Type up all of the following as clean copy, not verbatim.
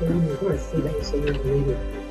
Of course, see that so many reading.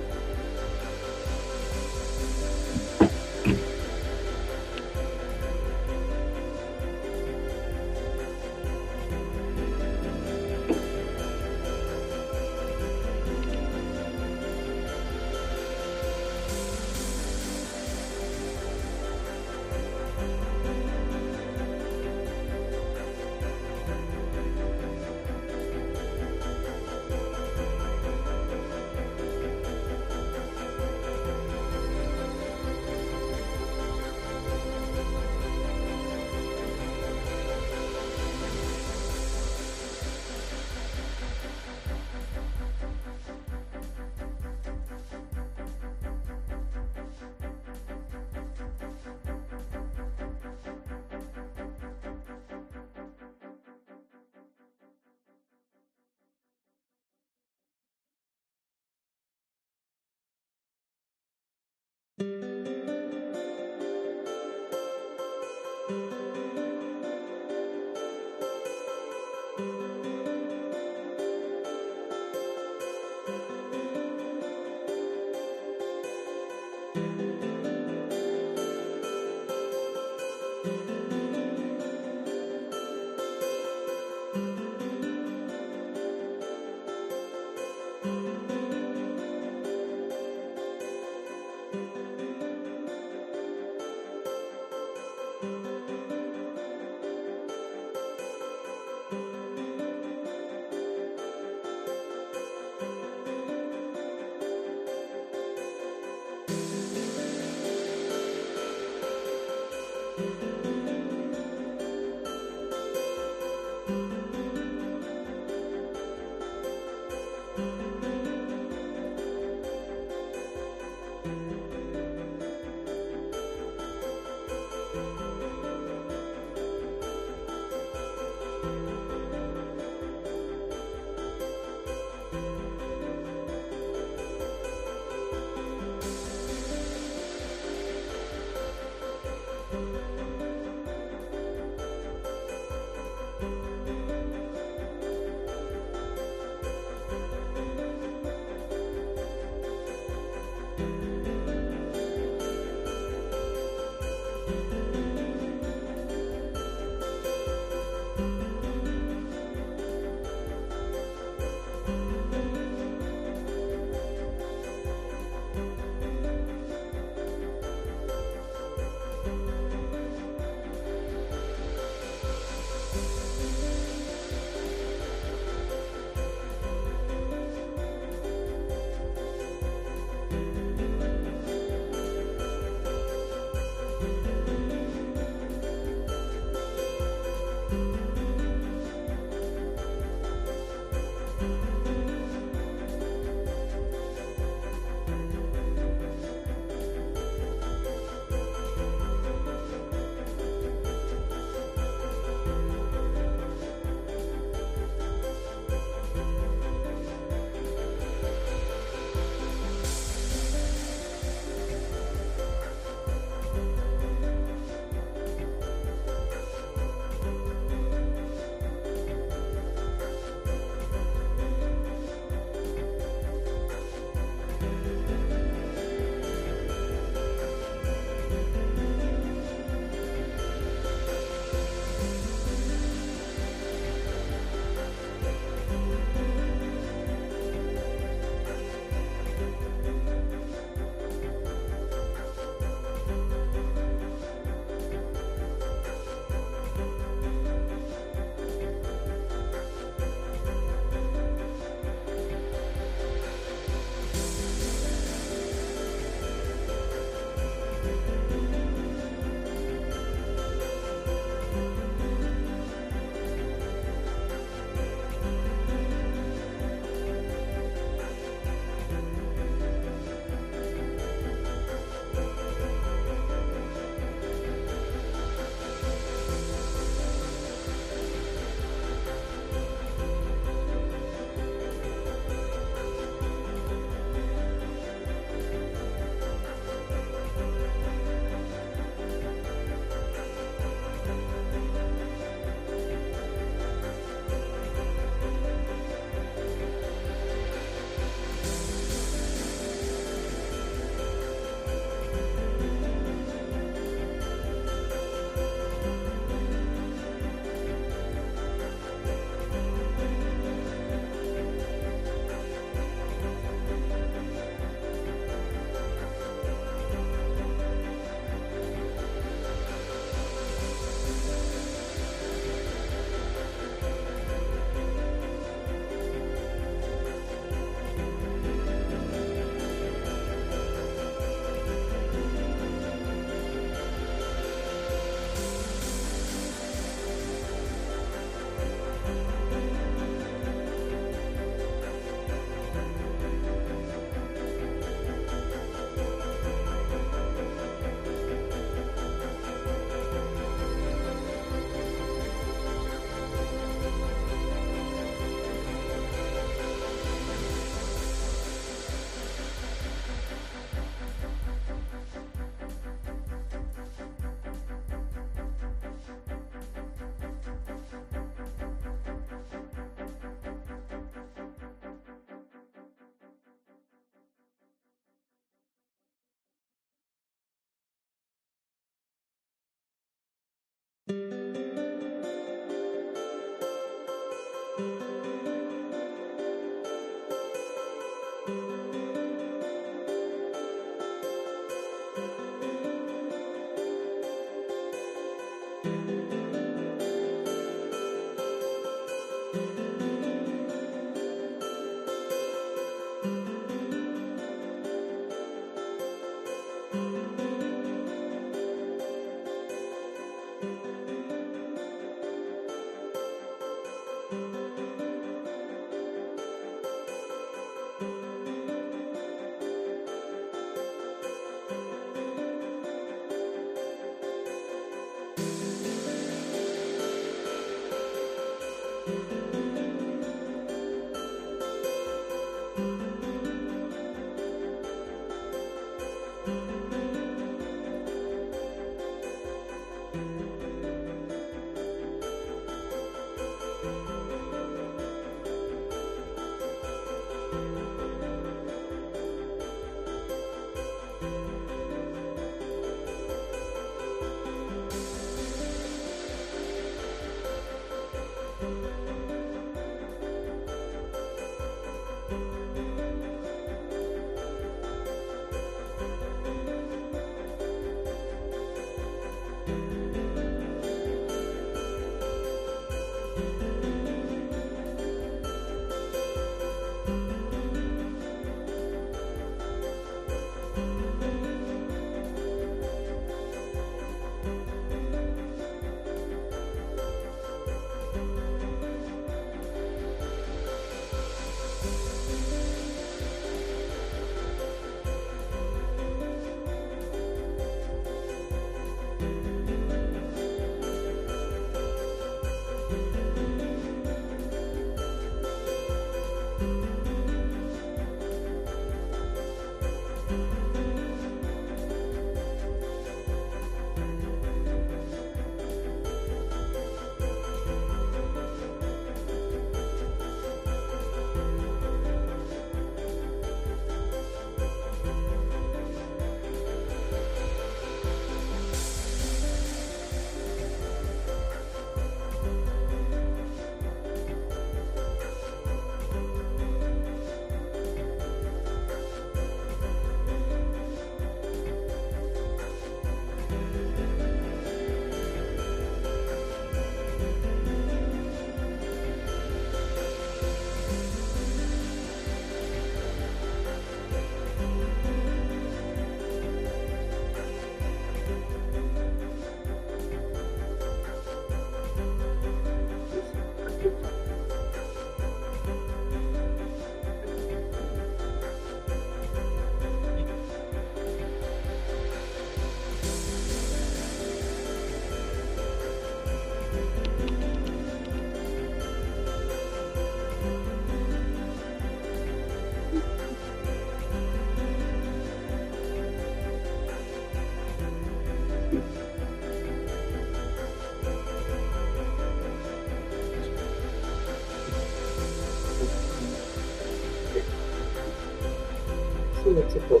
是这个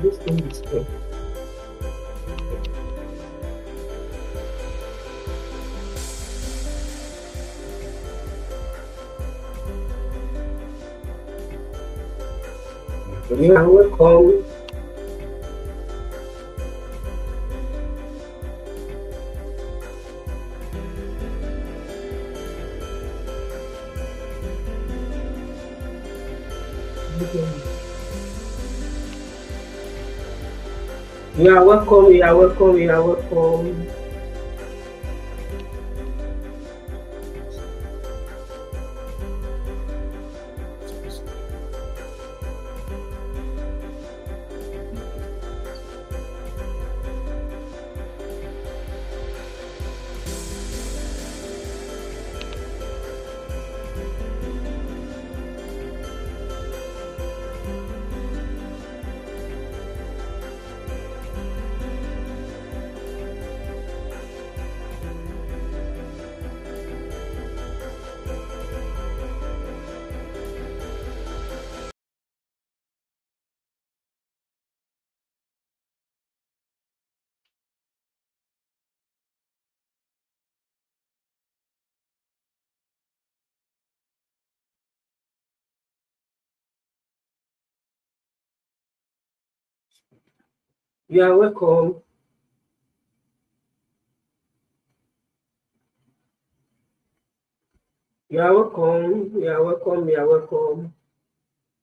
This thing is good. You are welcome. You are welcome. You are welcome. You are welcome. You are welcome. You are welcome. You are welcome. You are welcome.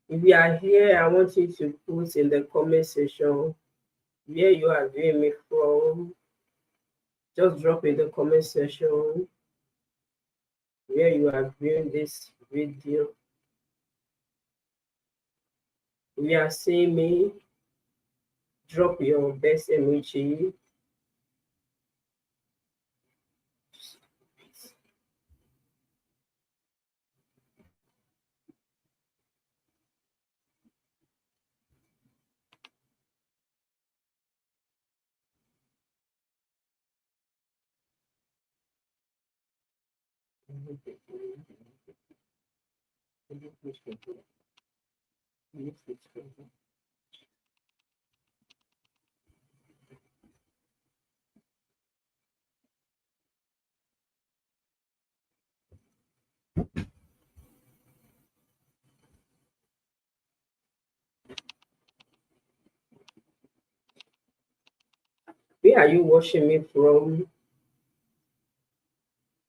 If you are here, I want you to put in the comment section where you are viewing me from. Just drop in the comment section where you are viewing this video. If you are seeing me, drop your best emoji. Where are you watching me from?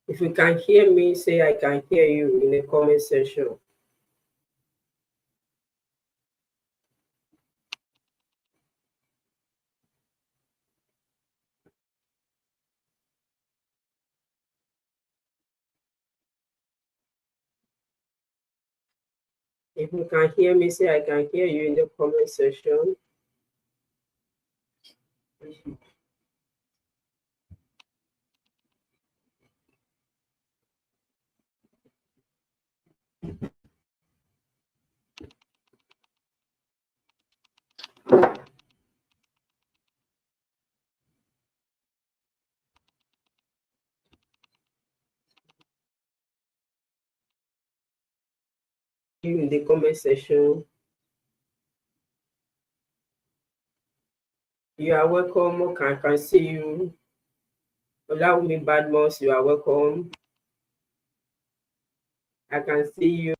If you can hear me, say I can hear you in the comment section. If you can hear me, say I can hear you in the comment section. You in the comment section. You are welcome. Okay, I can see you. Allow me Badmos, you are welcome. I can see you.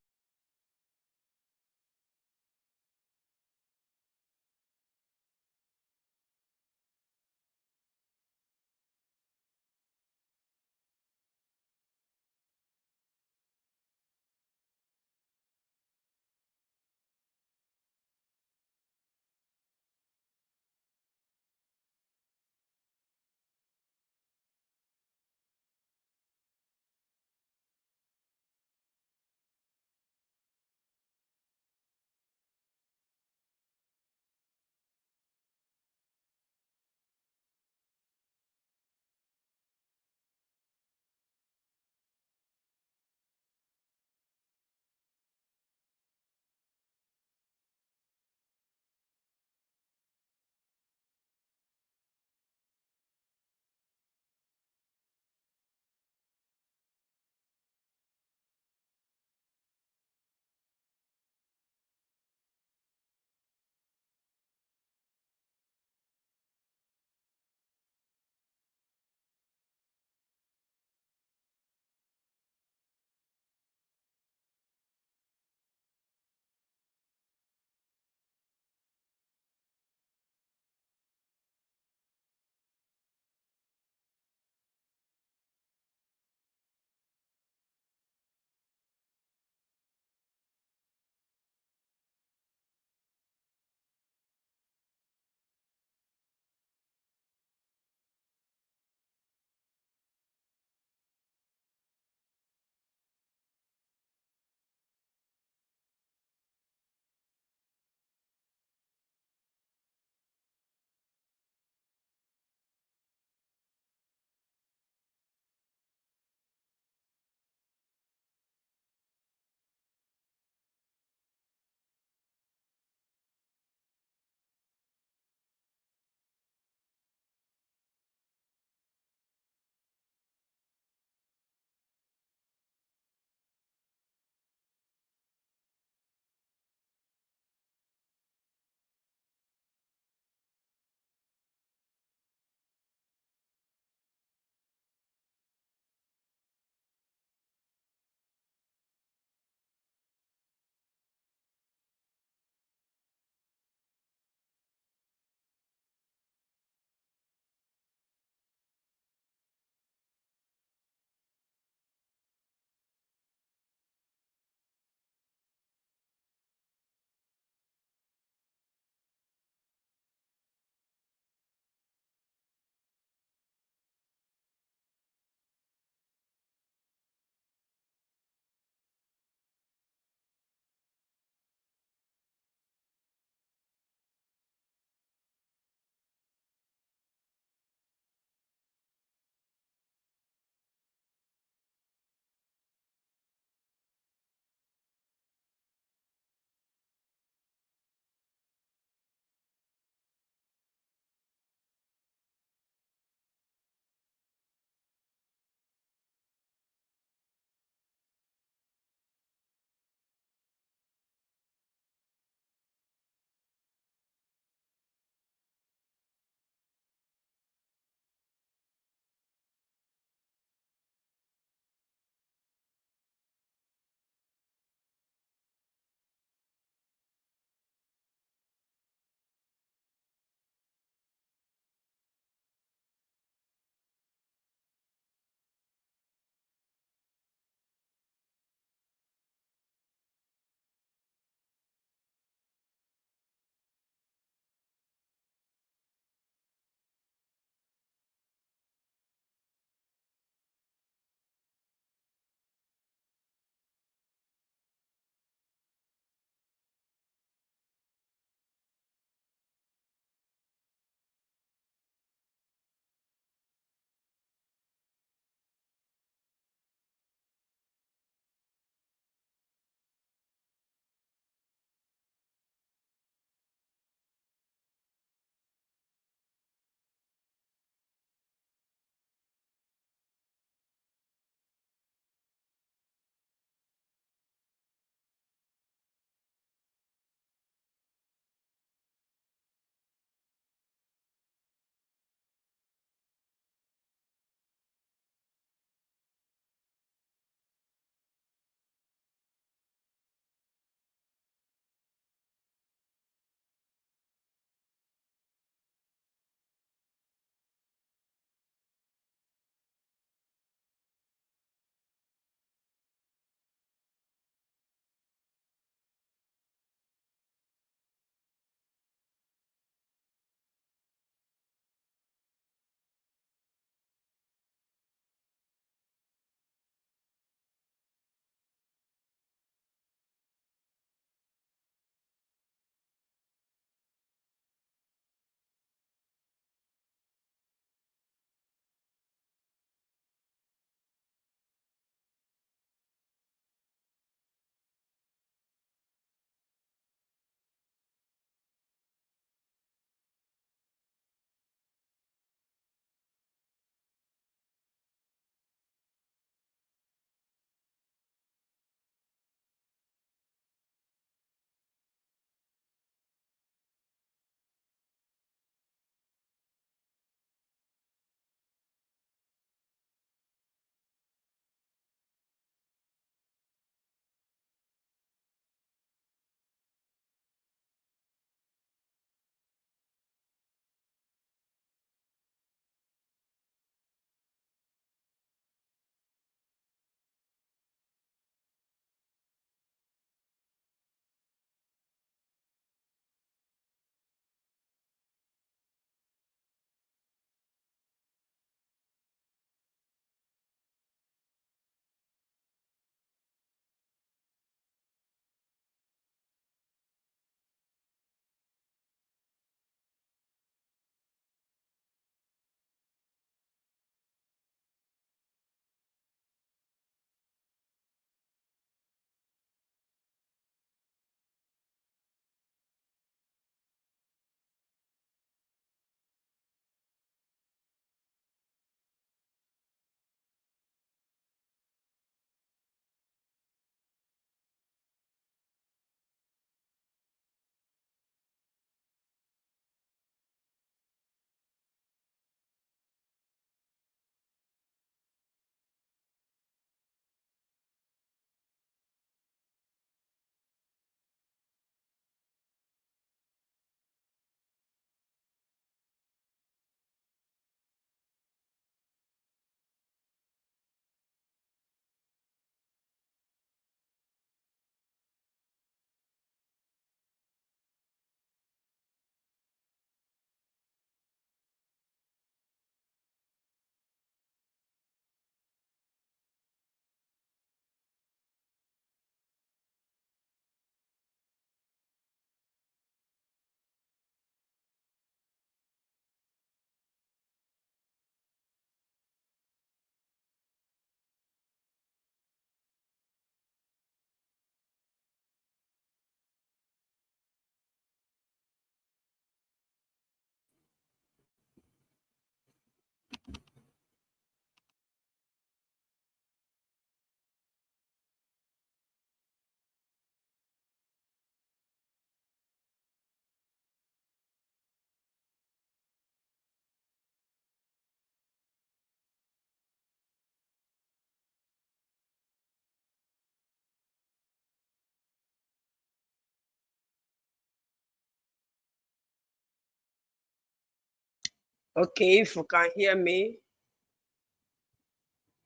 Okay, if you can hear me,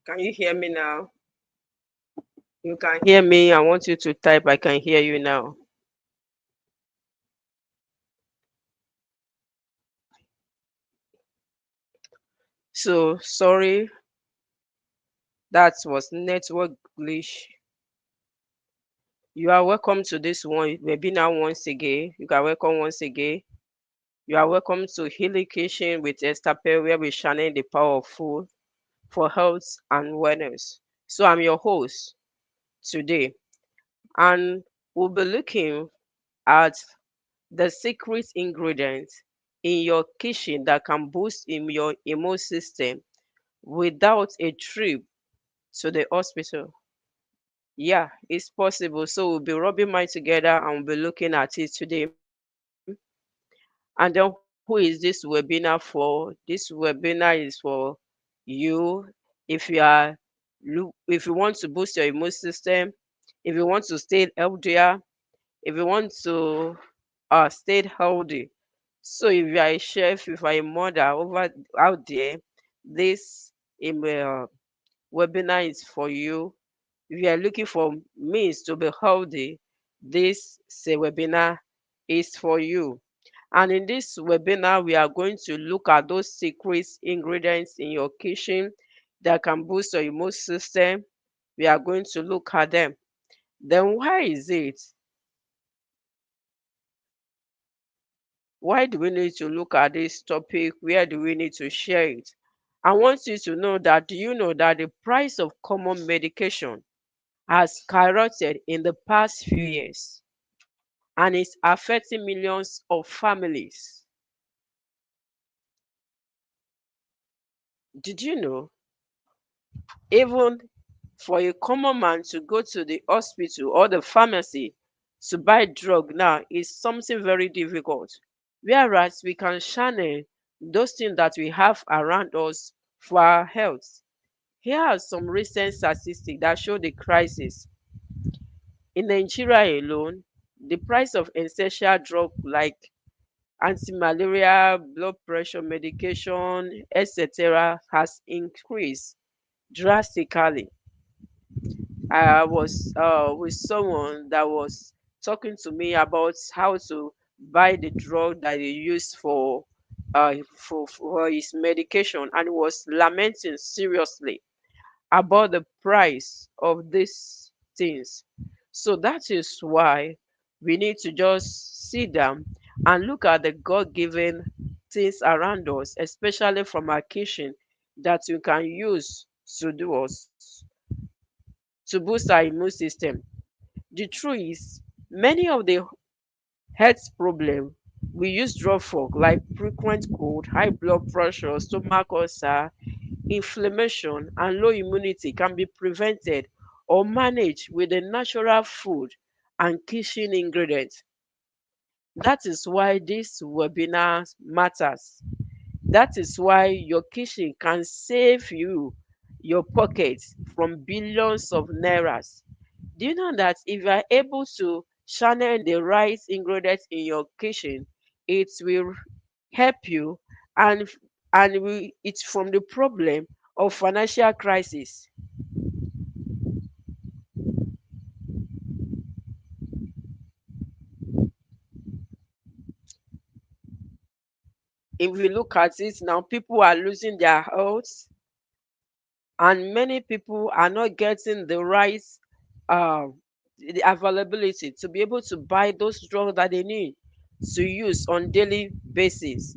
can you hear me now? You can hear me. I want you to type. I can hear you now. So sorry, that was network glitch. You are welcome to this one webinar once again. You are welcome once again. You are welcome to Healing Kitchen with Xterped, where we channel the power of food for health and wellness. So I'm your host today, and we'll be looking at the secret ingredients in your kitchen that can boost in your immune system without a trip to the hospital. Yeah, it's possible. So we'll be rubbing mine together and we'll be looking at it today. And then who is this webinar for? This webinar is for you if you are if you want to boost your immune system, if you want to stay healthier, if you want to stay healthy. So if you are a chef, if you are a mother over out there, this uh, webinar is for you. If you are looking for means to be healthy, this say webinar is for you. And in this webinar, we are going to look at those secret ingredients in your kitchen that can boost your immune system. We are going to look at them. Then why is it? Why do we need to look at this topic? Where do we need to share it? I want you to know that, do you know that the price of common medication has skyrocketed in the past few years and it's affecting millions of families? Did you know? Even for a common man to go to the hospital or the pharmacy to buy drug now is something very difficult. Whereas we can channel those things that we have around us for our health. Here are some recent statistics that show the crisis. In Nigeria alone, the price of essential drugs like anti-malaria, blood pressure medication, etc. has increased drastically. I was with someone that was talking to me about how to buy the drug that he used for his medication, and he was lamenting seriously about the price of these things. So that is why we need to just sit down and look at the God-given things around us, especially from our kitchen, that we can use to do us to boost our immune system. The truth is, many of the health problem we use drug for, like frequent cold, high blood pressure, stomach ulcer, inflammation, and low immunity, can be prevented or managed with the natural food and kitchen ingredients. That is why this webinar matters. That is why your kitchen can save you your pocket from billions of nairas. Do you know that if you are able to channel the right ingredients in your kitchen, it will help you, and it's from the problem of financial crisis. If you look at it now, people are losing their health, and many people are not getting uh, the availability to be able to buy those drugs that they need to use on daily basis.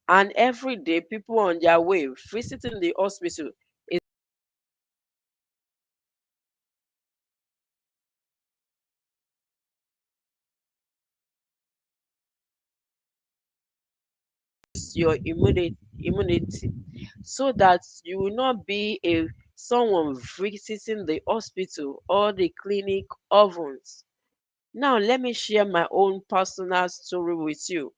And every day, people on their way visiting the hospital is your immunity, so that you will not be a someone visiting the hospital or the clinic often. Now, let me share my own personal story with you.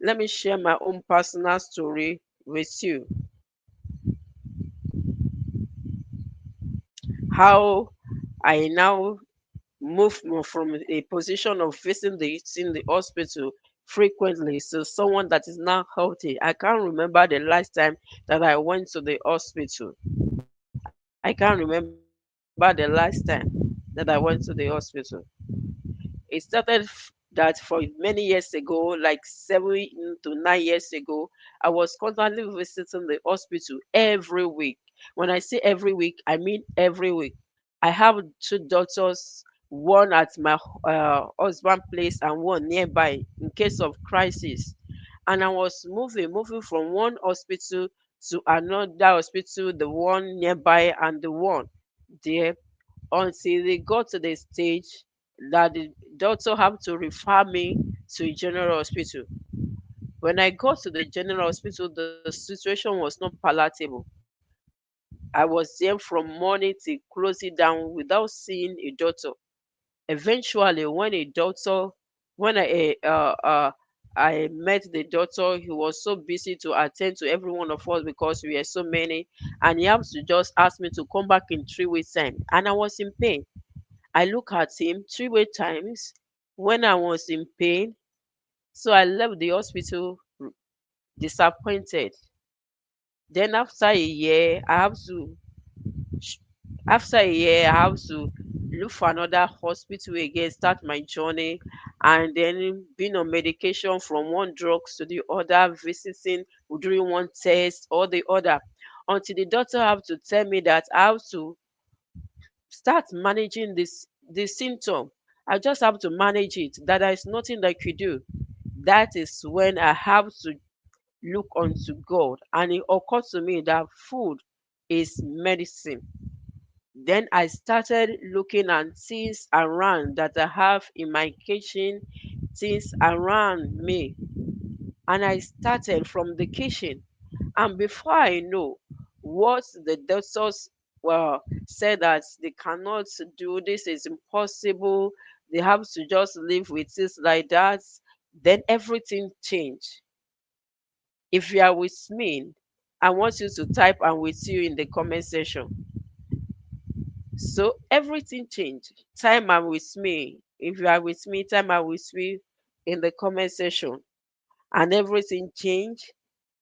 Let me share my own personal story with you. How I now move from a position of visiting the hospital frequently to someone that is not healthy. I can't remember the last time that I went to the hospital. I can't remember the last time that I went to the hospital. It started that for many years ago, like 7 to 9 years ago, I was constantly visiting the hospital every week. When I say every week, I mean every week. I have two doctors, one at my husband place and one nearby in case of crisis. And I was moving from one hospital to another hospital, the one nearby and the one there, until they got to the stage that the doctor had to refer me to a general hospital. When I got to the general hospital, the situation was not palatable. I was there from morning till closing down without seeing a doctor. Eventually, when I met the doctor, he was so busy to attend to every one of us because we were so many, and he had to just ask me to come back in 3 weeks time, and I was in pain. I look at him 3 times when I was in pain. So I left the hospital disappointed. Then sh- after a year, I have to look for another hospital again, start my journey, and then being on medication from one drugs to the other, visiting, doing one test or the other, until the doctor have to tell me that I have to start managing this symptom. I just have to manage it. That there is nothing I could do. That is when I have to look unto God, and it occurred to me that food is medicine. Then I started looking at things around that I have in my kitchen, things around me, and I started from the kitchen. And before I know what the doctors said that they cannot do, this is impossible, they have to just live with it like that, then everything changed. If you are with me, I want you to type "I'm with you" in the comment section. So everything changed. Time "I'm with me." If you are with me, time "I'm with me" in the comment section. And everything changed,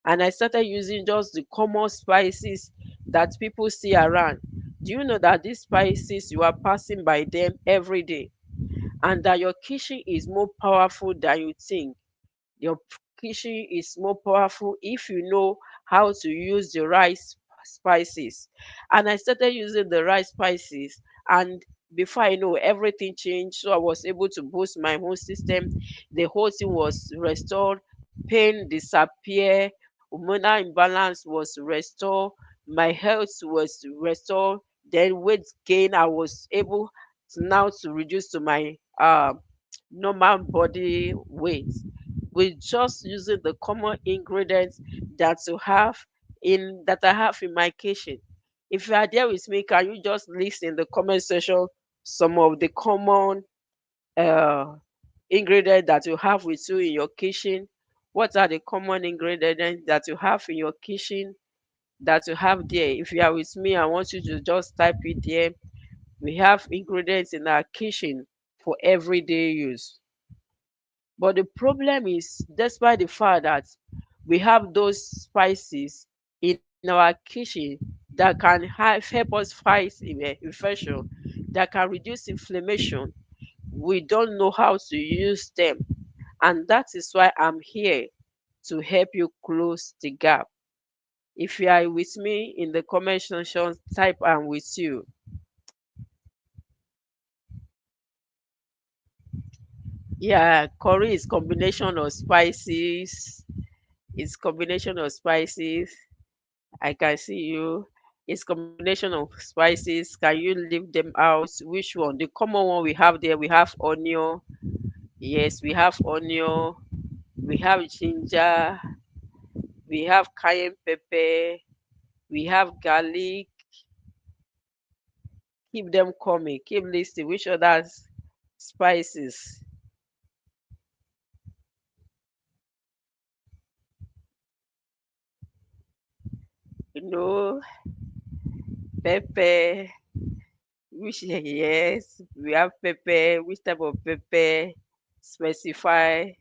and I started using just the common spices that people see around. Do you know that these spices, you are passing by them every day, and that your kitchen is more powerful than you think? Your kitchen is more powerful if you know how to use the right spices. And I started using the right spices, and before I know, everything changed. So I was able to boost my immune system. The whole thing was restored. Pain disappear. Hormonal imbalance was restored. My health was restored. Then weight gain, I was able now to reduce to my normal body weight with just using the common ingredients that I have in my kitchen. If you are there with me, can you just list in the comment section some of the common uh, ingredients that you have with you in your kitchen? What are the common ingredients that you have in your kitchen that you have there? If you are with me, I want you to just type it there. We have ingredients in our kitchen for everyday use. But the problem is, despite the fact that we have those spices in our kitchen that can help us fight infection, that can reduce inflammation, we don't know how to use them. And that is why I'm here to help you close the gap. If you are with me in the comment section, type "I'm with you." Yeah, curry is combination of spices. It's combination of spices. I can see you. It's combination of spices. Can you leave them out? Which one? The common one we have there, we have onion. Yes, we have onion. We have ginger. We have cayenne pepper. We have garlic. Keep them coming. Keep listing. Which other spices? You know, pepper. Which yes, we have pepper. Which type of pepper? Specify.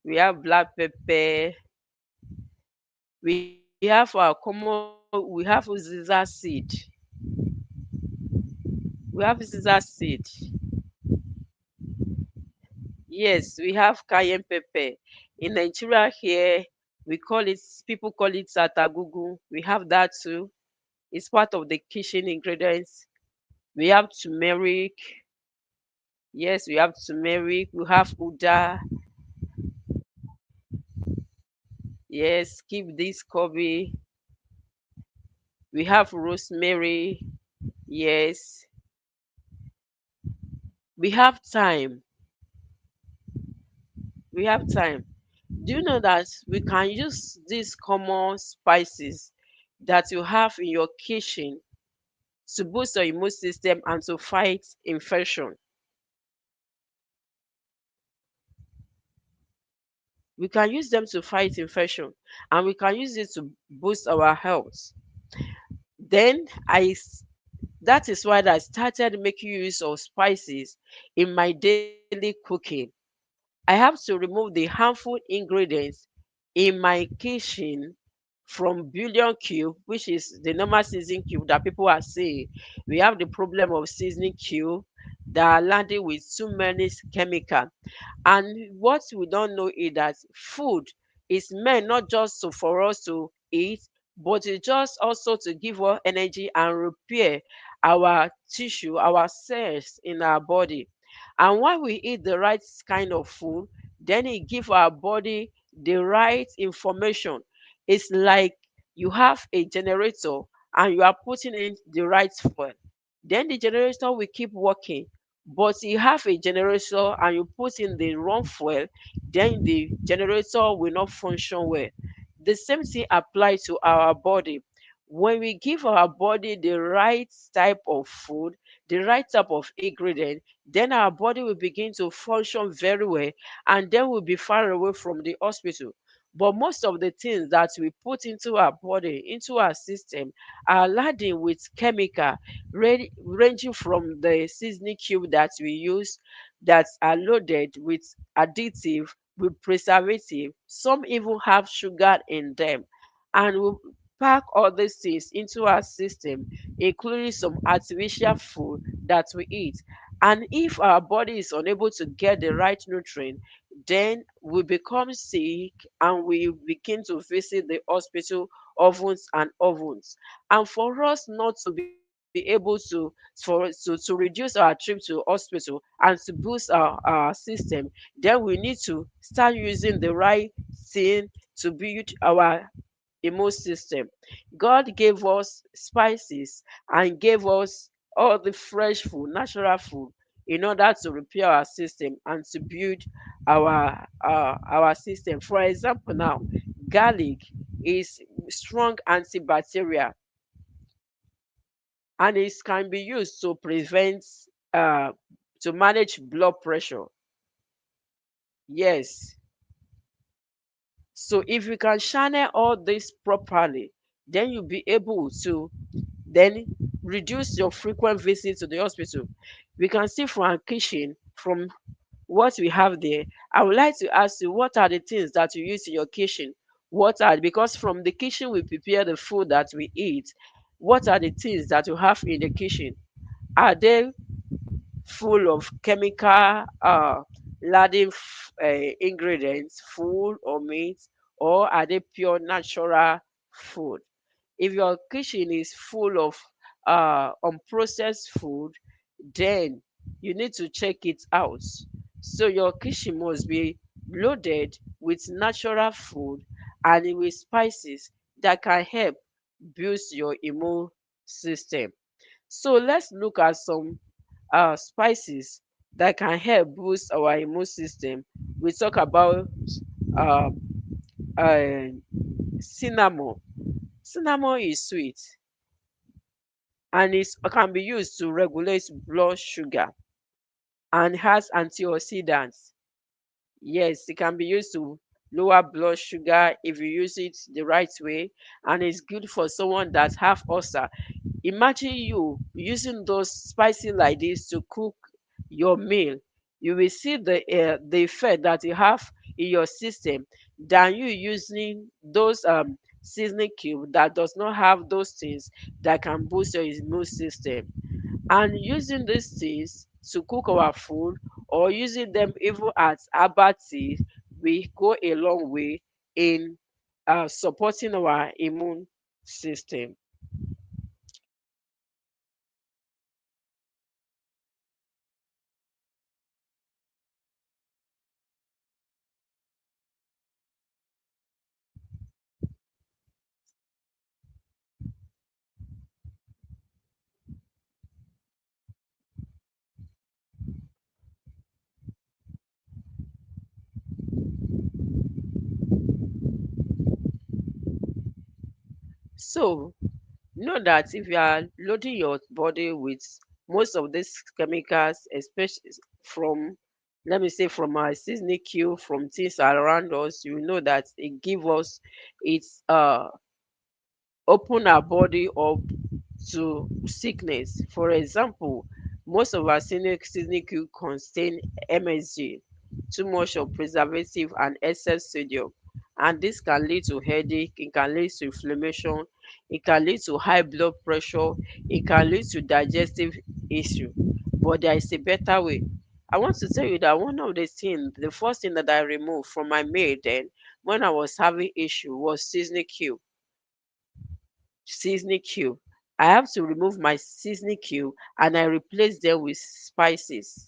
we have black pepper, we have ziza seed, we have ziza seed. Yes, we have cayenne pepper. In Nigeria here, people call it satagugu. We have that too. It's part of the kitchen ingredients. We have turmeric. Yes, we have turmeric. We have uda. Yes, keep this Kobe. We have rosemary. Yes, we have thyme. We have thyme. Do you know that we can use these common spices that you have in your kitchen to boost your immune system and to fight infection? We can use them to fight infection, and we can use it to boost our health. Then that is why I started making use of spices in my daily cooking. I have to remove the harmful ingredients in my kitchen from bouillon cube, which is the normal seasoning cube that people are saying. We have the problem of seasoning cube that are landing with too many chemical. And what we don't know is that food is meant not just for us to eat, but it's just also to give us energy and repair our tissue, our cells in our body. And when we eat the right kind of food, then it give our body the right information. It's like you have a generator and you are putting in the right fuel. Then the generator will keep working. But you have a generator and you put in the wrong fuel, then the generator will not function well. The same thing applies to our body. When we give our body the right type of food, the right type of ingredient, then our body will begin to function very well, and then we'll be far away from the hospital. But most of the things that we put into our body, into our system, are laden with chemical, ranging from the seasoning cube that we use, that are loaded with additive, with preservative. Some even have sugar in them. And we pack all these things into our system, including some artificial food that we eat. And if our body is unable to get the right nutrient, then we become sick and we begin to visit the hospital ovens and ovens. And for us not to be able to reduce our trip to hospital and to boost our system, then we need to start using the right thing to build our immune system. God gave us spices and gave us all the fresh food, natural food, in order to repair our system and to build our system. For example, now garlic is strong antibacterial, and it can be used to prevent uh, to manage blood pressure. Yes. So if you can channel all this properly, then you'll be able to then reduce your frequent visits to the hospital. We can see from our kitchen, from what we have there. I would like to ask you, what are the things that you use in your kitchen? What are, because from the kitchen we prepare the food that we eat. What are the things that you have in the kitchen? Are they full of chemical laden ingredients, food or meat, or are they pure natural food? If your kitchen is full of unprocessed food, then you need to check it out. So your kitchen must be loaded with natural food and with spices that can help boost your immune system. So let's look at some spices that can help boost our immune system. We talk about uh, uh, cinnamon. Cinnamon is sweet and it can be used to regulate blood sugar and has antioxidants. Yes, it can be used to lower blood sugar if you use it the right way, and it's good for someone that have ulcer. Imagine you using those spices like this to cook your meal. You will see the effect that you have in your system than you using those seasoning cube that does not have those things that can boost your immune system. And using these things to cook our food, or using them even as herbal tea, will go a long way in supporting our immune system. So know that if you are loading your body with most of these chemicals, especially from, let me say, from our seasoning cube, from things around us, you know that it give us, it's open our body up to sickness. For example, most of our seasoning cube contain MSG, too much of preservative and excess sodium. And this can lead to headache, it can lead to inflammation, it can lead to high blood pressure, it can lead to digestive issue. But there is a better way. I want to tell you that one of the things, the first thing that I removed from my meal then when I was having issue was seasoning cube. I have to remove my seasoning cube and I replace them with spices.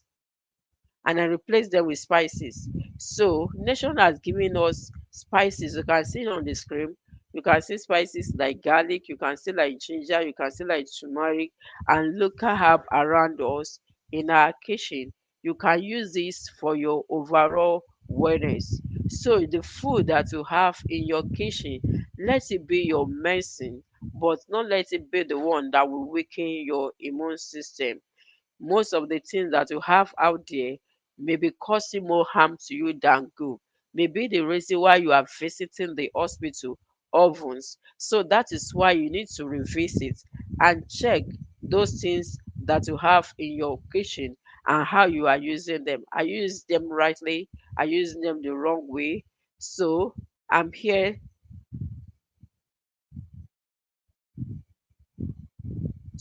So nation has given us spices. You can see it on the screen. You can see spices like garlic, you can see like ginger, you can see like turmeric and local herb around us in our kitchen. You can use this for your overall wellness. So the food that you have in your kitchen, let it be your medicine, but not let it be the one that will weaken your immune system. Most of the things that you have out there may be causing more harm to you than good. Maybe the reason why you are visiting the hospital often. So that is why you need to revisit and check those things that you have in your kitchen and how you are using them. Are you using them rightly? Are you using them the wrong way? So I'm here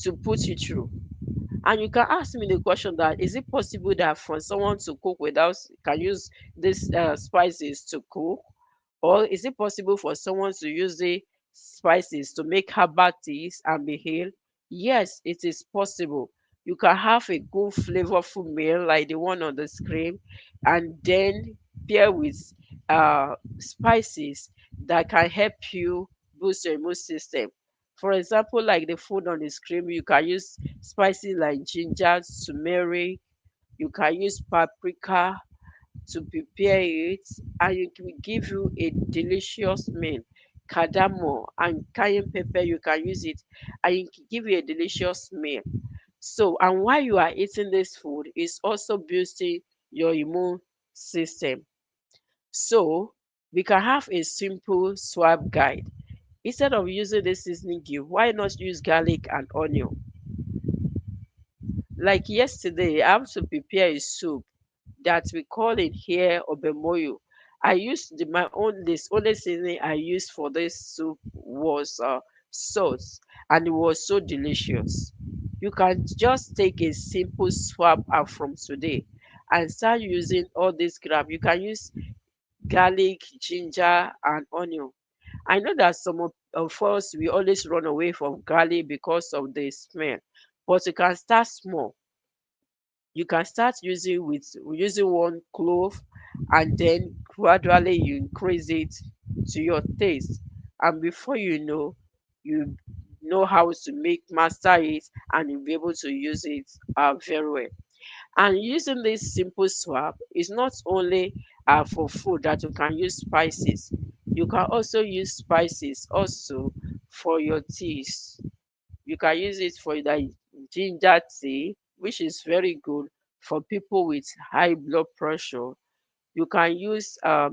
to put you through. And you can ask me the question that is it possible that for someone to cook without can use these spices to cook, or is it possible for someone to use the spices to make herbal teas and be healed? Yes, it is possible. You can have a good flavorful meal like the one on the screen, and then pair with spices that can help you boost your immune system. For example, like the food on the screen, you can use spices like ginger, turmeric, you can use paprika to prepare it, and it will give you a delicious meal. Cardamom and cayenne pepper, you can use it and it can give you a delicious meal. So, and while you are eating this food, it's also boosting your immune system. So, we can have a simple swap guide. Instead of using the seasoning cube, why not use garlic and onion? Like yesterday, I have to prepare a soup that we call it here obemoyo. I used my own this only seasoning I used for this soup was salt, and it was so delicious. You can just take a simple swap out from today and start using all this crap. You can use garlic, ginger, and onion. I know that some of us we always run away from garlic because of the smell, but you can start small. You can start using one clove, and then gradually you increase it to your taste, and before you know how to make master it, and you'll be able to use it very well. And using this simple swap is not only for food that you can use spices. You can also use spices also for your teas. You can use it for the ginger tea, which is very good for people with high blood pressure. You can use a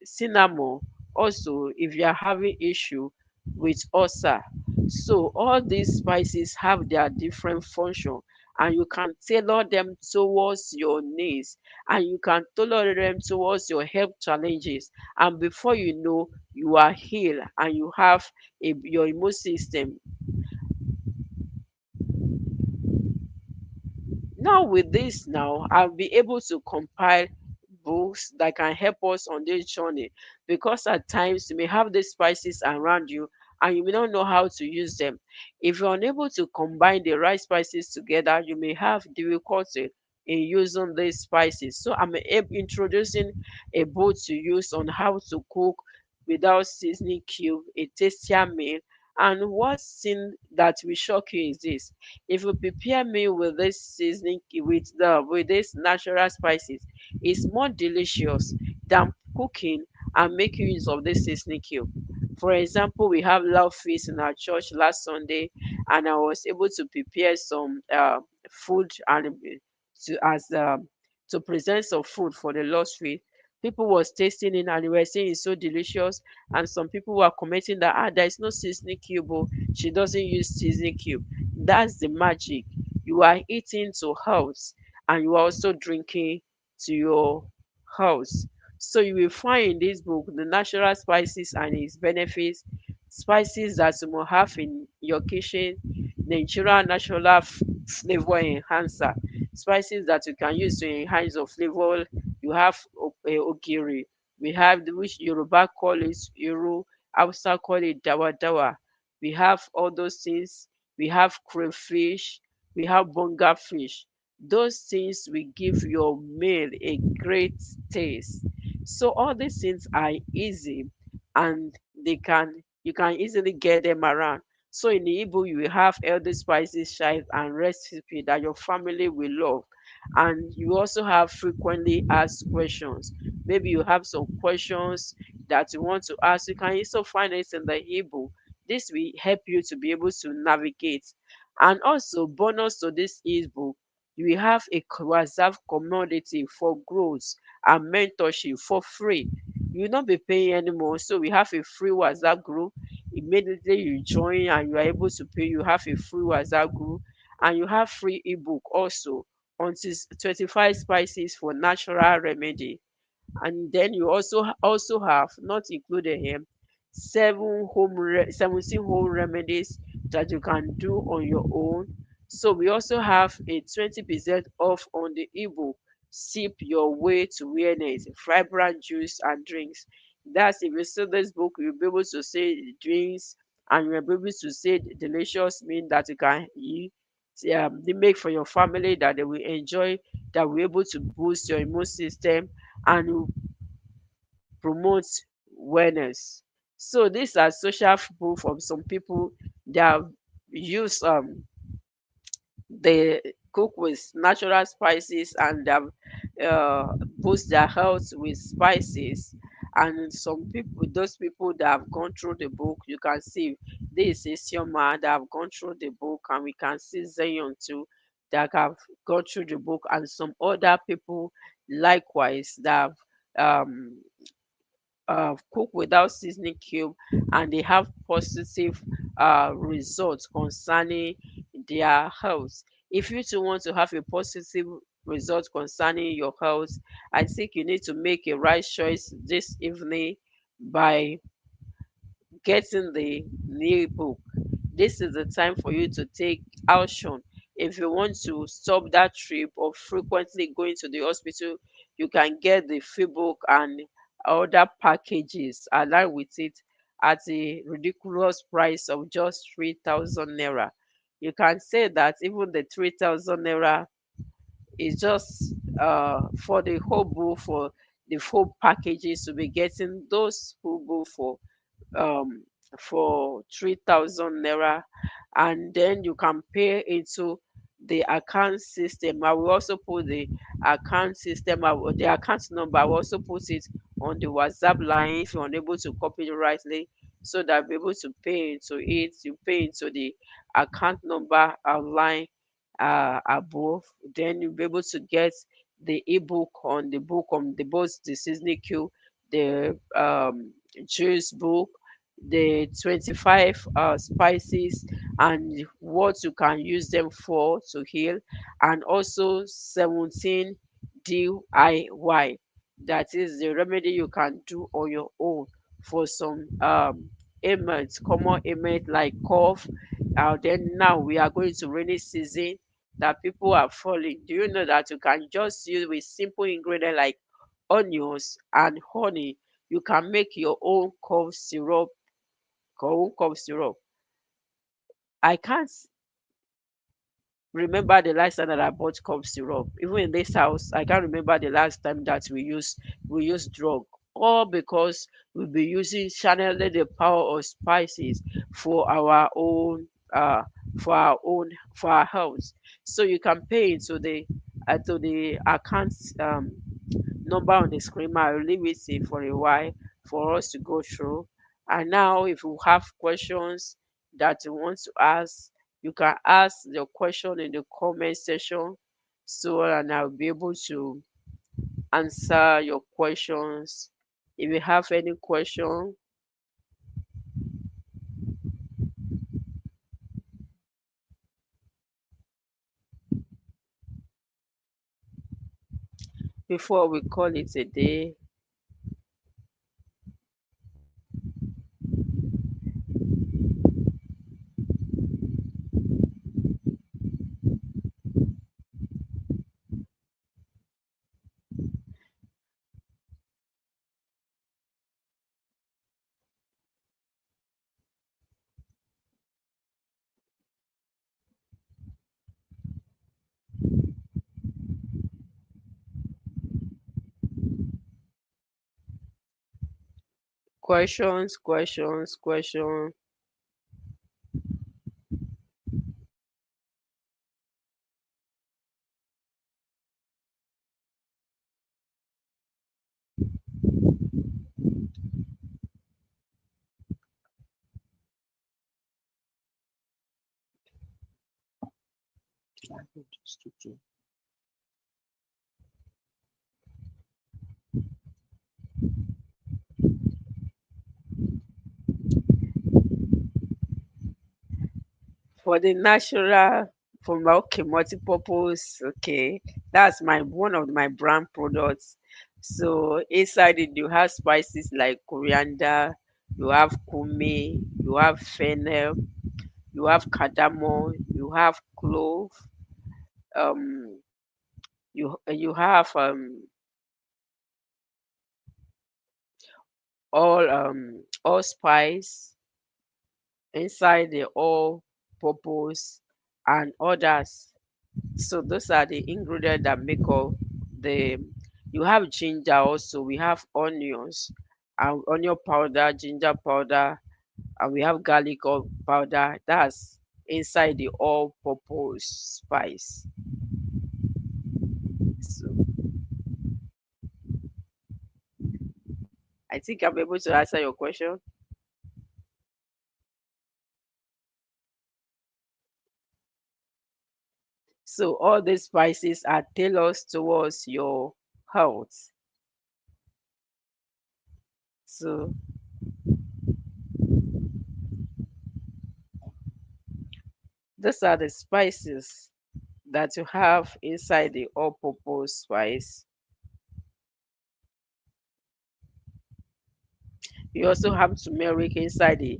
cinnamon also if you are having issue with ulcer. So all these spices have their different function, and you can tailor them towards your needs, and you can tailor them towards your health challenges. And before you know, you are healed and you have your immune system. Now with this now, I'll be able to compile books that can help us on this journey, because at times you may have these spices around you and you may not know how to use them. If you're unable to combine the right spices together, you may have difficulty in using these spices. So I'm introducing a book to use on how to cook without seasoning cube, a tastier meal. And one thing that will shock you is this: if you prepare meal with this seasoning with this natural spices, it's more delicious than cooking and making use of this seasoning cube. For example, we have love feast in our church last Sunday, and I was able to prepare some food and to as to present some food for the Lord's feast. People was tasting it and they were saying it's so delicious, and some people were commenting that there is no seasoning cube, oh, she doesn't use seasoning cube. That's the magic. You are eating to health and you are also drinking to your house. So you will find in this book the natural spices and its benefits, spices that you will have in your kitchen, natural flavor enhancer, spices that you can use to enhance your flavor. You have ogiri. We have which Yoruba call it Iru, Hausa call it dawa dawa. We have all those things. We have crayfish. We have bonga fish. Those things will give your meal a great taste. So all these things are easy, and you can easily get them around. So in the Igbo, you will have healthy spices, chives, and recipe that your family will love. And you also have frequently asked questions. Maybe you have some questions that you want to ask. You can also find it in the Igbo. This will help you to be able to navigate. And also, bonus to this ebook, you will have a WhatsApp community for growth and mentorship for free. You will not be paying anymore. So we have a free WhatsApp group. Immediately you join and you are able to pay, you have a free WhatsApp group, and you have free ebook also on 25 spices for natural remedy. And then you also have, not included here, 17 home remedies that you can do on your own. So we also have a 20% off on the ebook Sip Your Way to Wellness, Vibrant Juice and Drinks. That's if you see this book, you'll be able to say drinks, and you'll be able to say delicious meal that you can eat, they make for your family that they will enjoy, that will be able to boost your immune system and promote wellness. So these are social proof of some people that use they cook with natural spices and boost their health with spices. And some people, those people that have gone through the book, you can see this is Sioma that have gone through the book, and we can see Zion too that have gone through the book, and some other people likewise that have cook without seasoning cube, and they have positive results concerning their health. If you too want to have a positive result concerning your health, I think you need to make a right choice this evening by getting the new book. This is the time for you to take action. If you want to stop that trip of frequently going to the hospital, you can get the free book and other packages along with it at a ridiculous price of just 3,000 naira. You can say that even the 3,000 naira is just for the whole book, for the full packages to be getting those full book um for 3,000 naira, and then you can pay into the account system. I will also put the account system, the account number. I will also put it on the WhatsApp line if you're unable to copy it rightly, so that I'll be able to pay into it. You pay into the account number outline above, then you'll be able to get the ebook on the book on the both the seasoning queue, the juice book. the 25 spices and what you can use them for to heal, and also 17 DIY, that is the remedy you can do on your own for some ailments, common ailments like cough. Then now we are going to rainy season that people are falling. Do you know that you can just use with simple ingredient like onions and honey, you can make your own cough syrup. I can't remember the last time that I bought cough syrup. Even in this house, I can't remember the last time that we use drug. All because we'll be using channeling the power of spices for our own uh for our own for our health. So you can pay into the account number on the screen. I'll leave it here for a while for us to go through. And now, if you have questions that you want to ask, you can ask your question in the comment section, so and I'll be able to answer your questions. If you have any question, before we call it a day, questions. For the natural, for my okay, multi-purpose, okay, that's my one of my brand products. So inside it you have spices like coriander, you have cumin, you have fennel, you have cardamom, you have clove, um you have all spice inside the all purpose and others. So those are the ingredients that make up the. You have ginger also. We have onions, and onion powder, ginger powder, and we have garlic powder. That's inside the all-purpose spice. So I think I'm able to answer your question. So all these spices are tailored towards your health. So these are the spices that you have inside the all-purpose spice. You also have turmeric inside the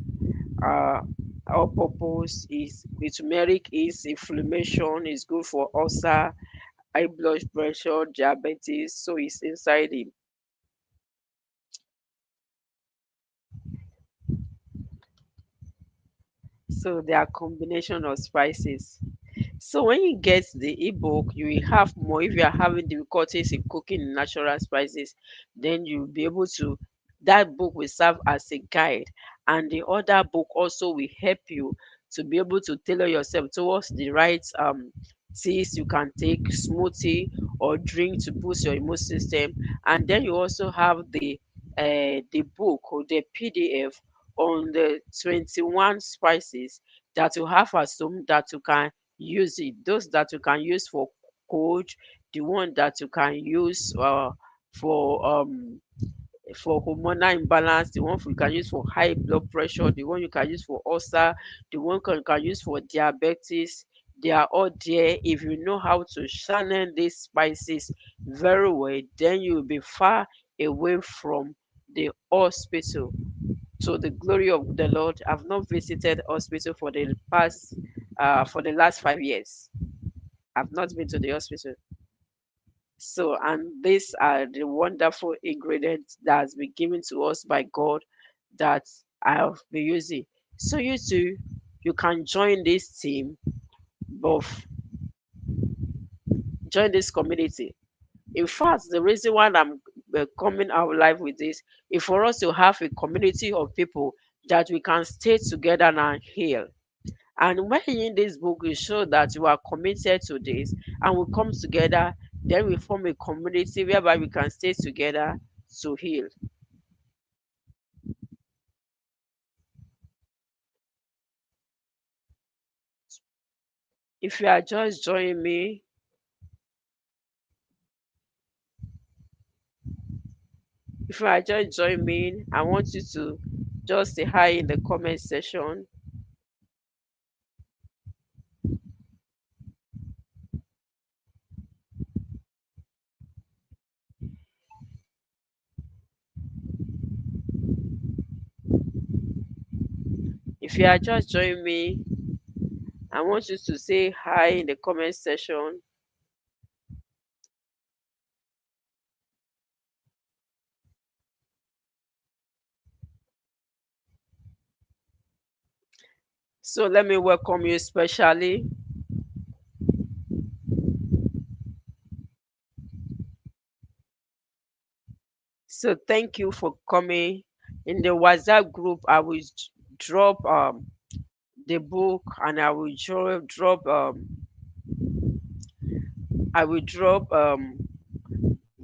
uh all purpose. Is the turmeric is inflammation, is good for ulcer, high blood pressure, diabetes, so it's inside it. So they are combination of spices. So when you get the ebook, you will have more. If you are having difficulties in cooking natural spices, then you'll be able to. That book will serve as a guide, and the other book also will help you to be able to tailor yourself towards the right teas you can take, smoothie or drink to boost your immune system. And then you also have the book or the PDF on the 21 spices that you have at home that you can use it. Those that you can use for cold, the one that you can use for for hormonal imbalance, the one you can use for high blood pressure, the one you can use for ulcer, the one you can use for diabetes. They are all there. If you know how to channel these spices very well, then you will be far away from the hospital. To the glory of the Lord, I've not visited hospital for the last 5 years. I've not been to the hospital. So, and these are the wonderful ingredients that has been given to us by God that I have been using. So you too, you can join this team, but join this community. In fact, the reason why I'm coming out live with this is for us to have a community of people that we can stay together and heal. And when in this book, you show that you are committed to this and we come together, then we form a community whereby we can stay together to heal. If you are just joining me, if you are just joining me, I want you to just say hi in the comment section. If you are just joining me, I want you to say hi in the comment section. So let me welcome you specially. So thank you for coming. In the WhatsApp group, I will drop the book, and I will drop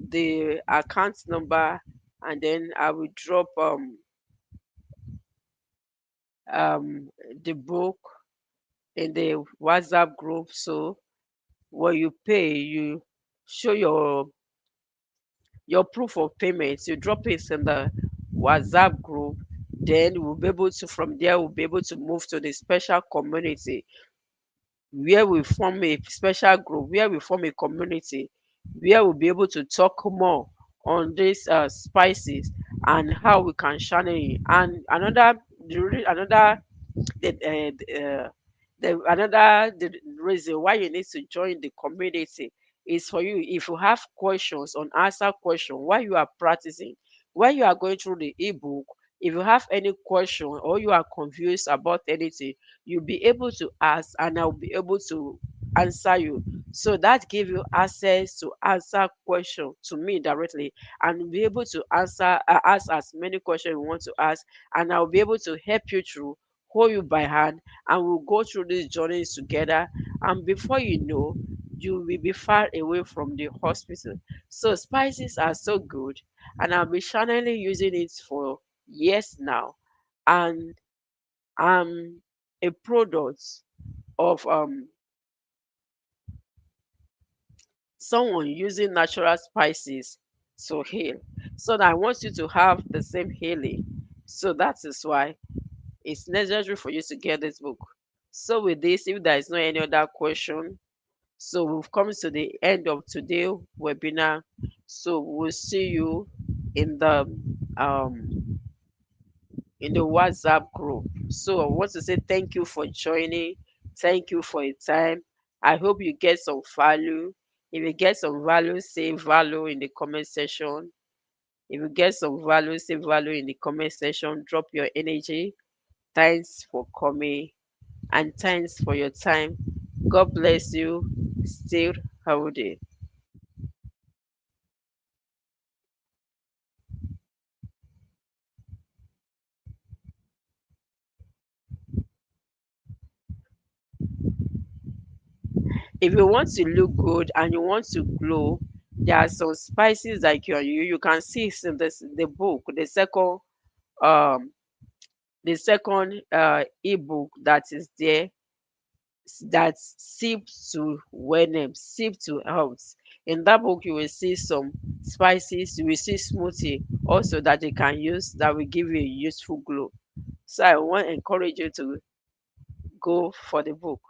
the account number, and then I will drop um the book in the WhatsApp group. So when you pay, you show your proof of payment. You drop it in the WhatsApp group. Then we'll be able to, from there we'll be able to move to the special community, where we form a special group, where we form a community, where we'll be able to talk more on these spices and how we can channel it. And another the, the reason why you need to join the community is for you, if you have questions, unanswered question while you are practicing, while you are going through the ebook, if you have any question or you are confused about anything, you'll be able to ask and I'll be able to answer you. So that give you access to answer question to me directly, and be able to ask as many questions you want to ask, and I'll be able to help you through, hold you by hand, and we'll go through these journeys together. And before you know, you will be far away from the hospital. So spices are so good, and I've been channeling using it for years now. And I'm a product of someone using natural spices to heal. So that I want you to have the same healing. So that is why it's necessary for you to get this book. So with this, if there is no any other question, so we've come to the end of today's webinar. So we'll see you in um the WhatsApp group. So I want to say thank you for joining. Thank you for your time. I hope you get some value. If you get some value, say value in the comment section. If you get some value, say value in the comment section. Drop your energy. Thanks for coming and thanks for your time. God bless you. Still healthy. If you want to look good and you want to glow, there are some spices that you can see it in the book, um the second ebook that is there, that sip to wellness, sip to health. In that book, you will see some spices, you will see smoothie also that you can use that will give you a useful glow. So I want to encourage you to go for the book.